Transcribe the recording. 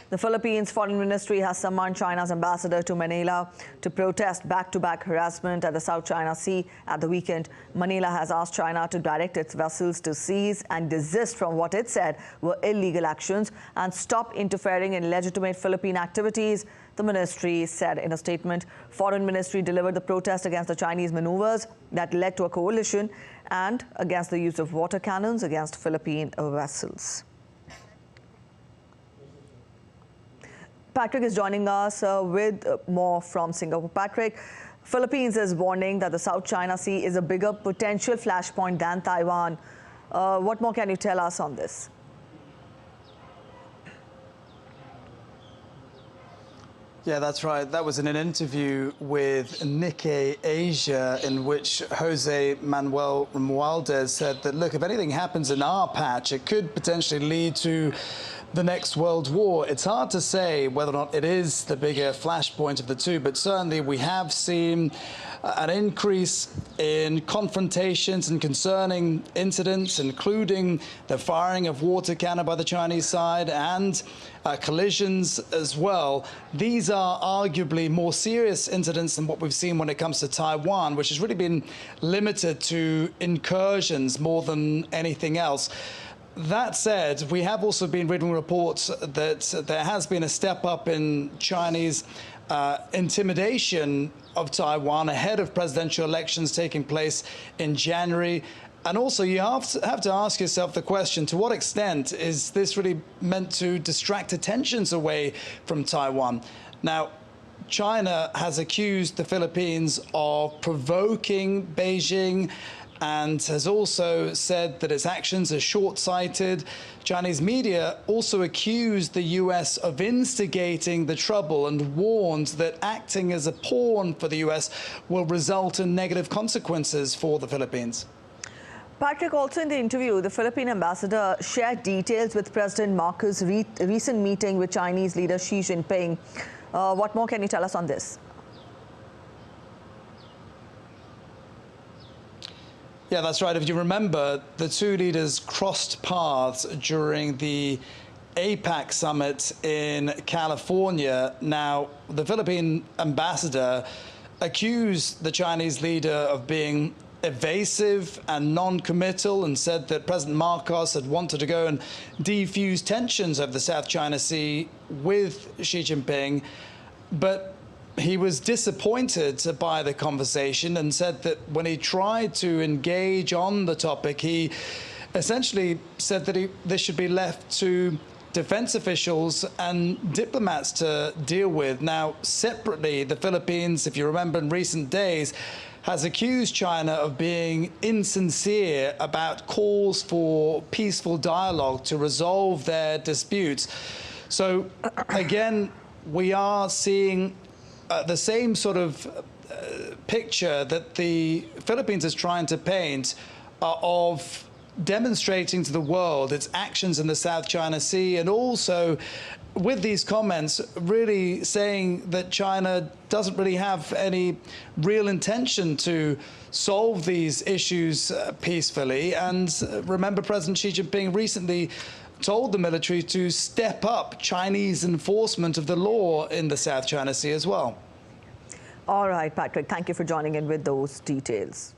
The Philippines Foreign Ministry has summoned China's ambassador to Manila to protest back-to-back harassment at the South China Sea at the weekend. Manila has asked China to direct its vessels to cease and desist from what it said were illegal actions and stop interfering in legitimate Philippine activities. The ministry said in a statement, Foreign Ministry delivered the protest against the Chinese maneuvers that led to a coalition and against the use of water cannons against Philippine vessels. Patrick is joining us with more from Singapore. Patrick, Philippines is warning that the South China Sea is a bigger potential flashpoint than Taiwan. What more can you tell us on this? Yeah, that's right. That was in an interview with Nikkei Asia in which Jose Manuel Romualdez said that, look, if anything happens in our patch, it could potentially lead to the next world war. It's hard to say whether or not it is the bigger flashpoint of the two, but certainly we have seen an increase in confrontations and concerning incidents, including the firing of water cannon by the Chinese side and collisions as well. These are arguably more serious incidents than what we've seen when it comes to Taiwan, which has really been limited to incursions more than anything else. That said, we have also been reading reports that there has been a step up in Chinese intimidation of Taiwan ahead of presidential elections taking place in January. And also, you have to ask yourself the question, to what extent is this really meant to distract attentions away from Taiwan? Now, China has accused the Philippines of provoking Beijing and has also said that its actions are short-sighted. Chinese media also accused the US of instigating the trouble and warned that acting as a pawn for the US will result in negative consequences for the Philippines. Patrick, also in the interview, the Philippine ambassador shared details with President Marcos' recent meeting with Chinese leader Xi Jinping. What more can you tell us on this? Yeah, that's right. If you remember, the two leaders crossed paths during the APEC summit in California. Now, the Philippine ambassador accused the Chinese leader of being evasive and non-committal and said that President Marcos had wanted to go and defuse tensions over the South China Sea with Xi Jinping, but he was disappointed by the conversation and said that when he tried to engage on the topic, he essentially said that this should be left to defense officials and diplomats to deal with. Now, separately, the Philippines, if you remember in recent days, has accused China of being insincere about calls for peaceful dialogue to resolve their disputes. So, again, we are seeing the same sort of picture that the Philippines is trying to paint of demonstrating to the world its actions in the South China Sea, and also with these comments really saying that China doesn't really have any real intention to solve these issues peacefully. And remember, President Xi Jinping recently told the military to step up Chinese enforcement of the law in the South China Sea as well. All right, Patrick, thank you for joining in with those details.